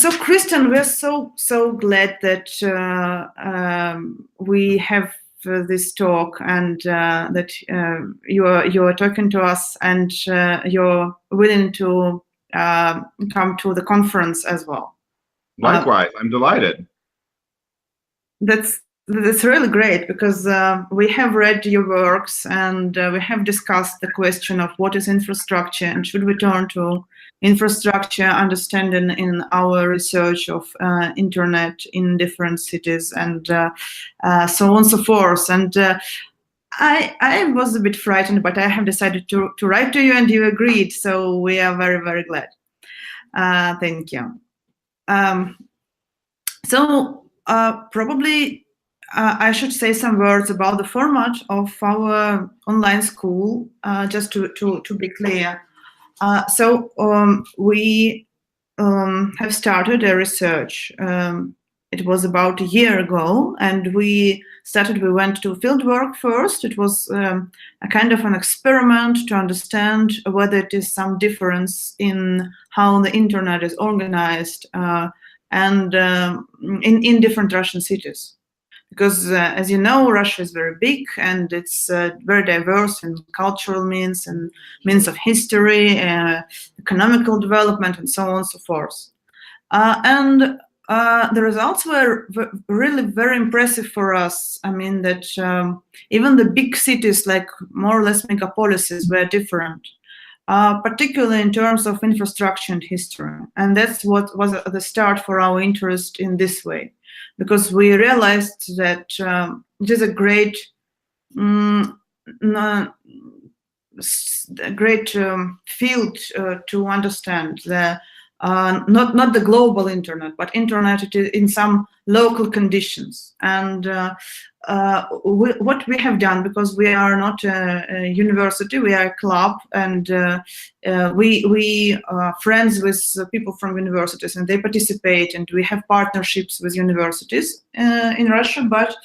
So, Christian, we're so glad that we have this talk, and that you are talking to us, and you're willing to come to the conference as well. Likewise, I'm delighted. That's really great, because we have read your works, and we have discussed the question of what is infrastructure, and should we turn to infrastructure understanding in our research of internet in different cities, and so on and so forth. And I was a bit frightened, but I have decided to write to you, and you agreed. So we are very, very glad. Thank you. Probably I should say some words about the format of our online school, just to be clear. We have started a research. It was about a year ago, and we went to fieldwork first. It was a kind of an experiment to understand whether it is some difference in how the internet is organized and in different Russian cities. Because, as you know, Russia is very big, and it's very diverse in cultural means and means of history, economical development, and so on and so forth. The results were really very impressive for us. I mean that even the big cities, like more or less megapolises, were different, particularly in terms of infrastructure and history. And that's what was the start for our interest in this way, because we realized that it is a great field to understand the not the global internet, but internet in some local conditions. And what we have done, because we are not a university, we are a club, and we are friends with people from universities, and they participate, and we have partnerships with universities in Russia, but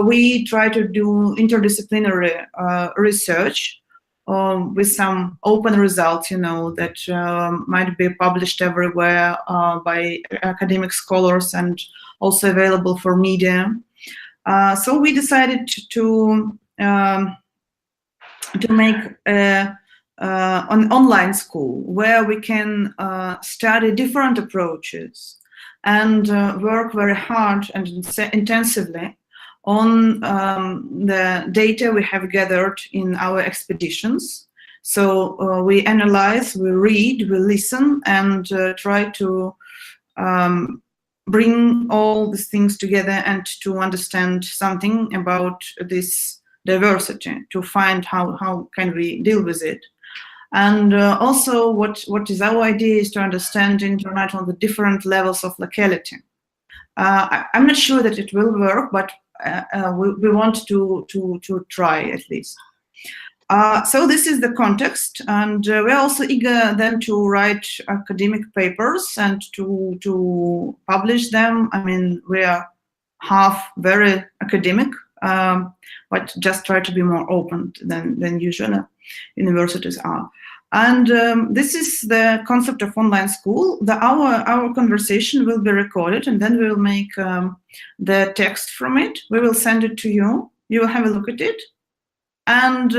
we try to do interdisciplinary research with some open results, that might be published everywhere by academic scholars and also available for media. So we decided to make an online school where we can study different approaches and work very hard and intensively on the data we have gathered in our expeditions. So we analyze, we read, we listen, and try to bring all these things together and to understand something about this diversity, to find how can we deal with it. And also what is our idea is to understand the internet on the different levels of locality. I'm not sure that it will work, but we want to try at least. So this is the context, and we're also eager then to write academic papers and to publish them. I mean, we are half very academic, but just try to be more open than usual universities are. And this is the concept of online school. Our conversation will be recorded, and then we will make the text from it. We will send it to you. You will have a look at it. And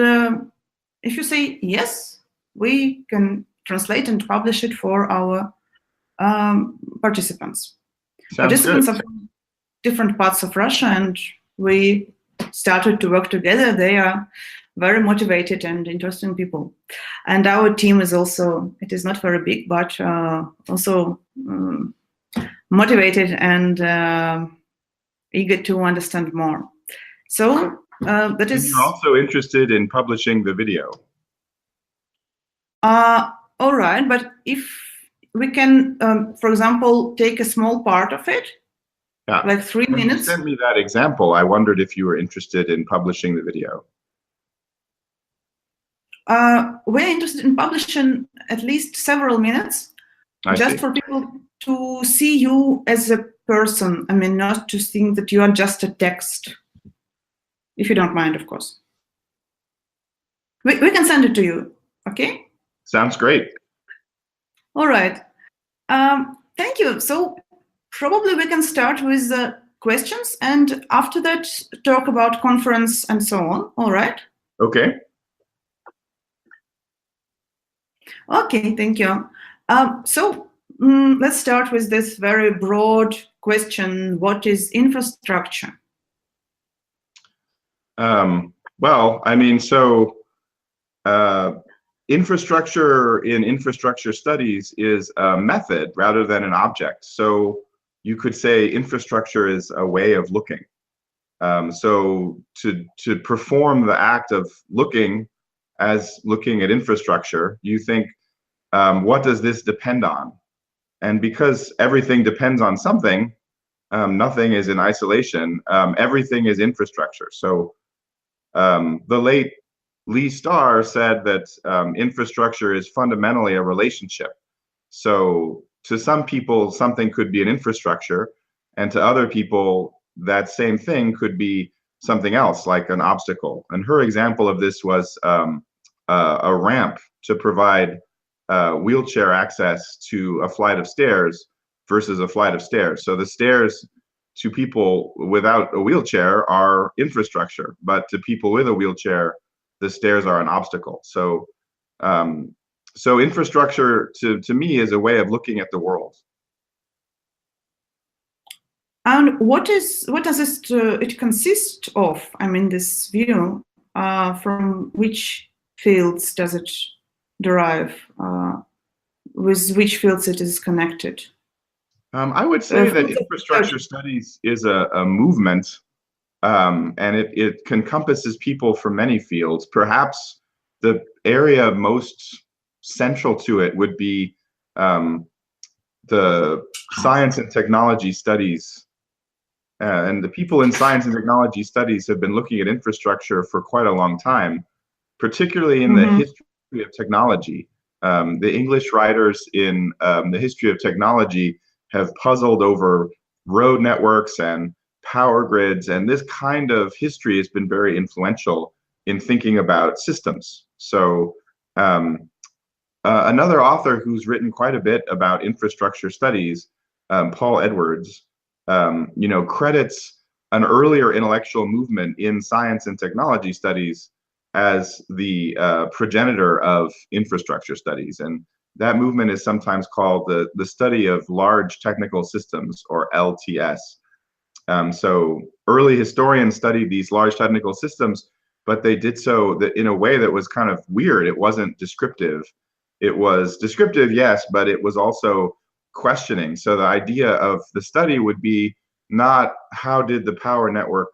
if you say yes, we can translate and publish it for our participants. Participants are from different parts of Russia, and we started to work together. They are very motivated and interesting people. And our team is also, it is not very big, but also motivated and eager to understand more. So that is... You're also interested in publishing the video. All right, but if we can, for example, take a small part of it, like 3 minutes. When you sent me that example, I wondered if you were interested in publishing the video. We're interested in publishing at least several minutes, just for people to see you as a person. I mean, not to think that you are just a text, if you don't mind, of course. We can send it to you, okay? Sounds great. All right. Thank you. So probably we can start with the questions and after that talk about conference and so on. All right? Okay. Okay, thank you. Let's start with this very broad question. What is infrastructure? Well, I mean, so infrastructure in infrastructure studies is a method rather than an object. So you could say infrastructure is a way of looking. So to perform the act of looking as looking at infrastructure, you think, what does this depend on? And because everything depends on something, nothing is in isolation. Everything is infrastructure. So the late Lee Starr said that infrastructure is fundamentally a relationship. So to some people, something could be an infrastructure, and to other people, that same thing could be something else, like an obstacle. And her example of this was a ramp to provide wheelchair access to a flight of stairs versus a flight of stairs. So the stairs to people without a wheelchair are infrastructure, but to people with a wheelchair, the stairs are an obstacle. So, so infrastructure to me is a way of looking at the world. And what does it consist of? I mean, this view, from which fields does it derive? With which fields it is connected? I would say that infrastructure studies is a movement, and it encompasses people from many fields. Perhaps the area most central to it would be the science and technology studies. And the people in science and technology studies have been looking at infrastructure for quite a long time, particularly in the history of technology. The English writers in the history of technology have puzzled over road networks and power grids, and this kind of history has been very influential in thinking about systems. So another author who's written quite a bit about infrastructure studies, Paul Edwards, credits an earlier intellectual movement in science and technology studies as the progenitor of infrastructure studies. And that movement is sometimes called the study of large technical systems, or LTS. So early historians studied these large technical systems, but they did so in a way that was kind of weird. It wasn't descriptive. It was descriptive, yes, but it was also questioning. So the idea of the study would be not how did the power network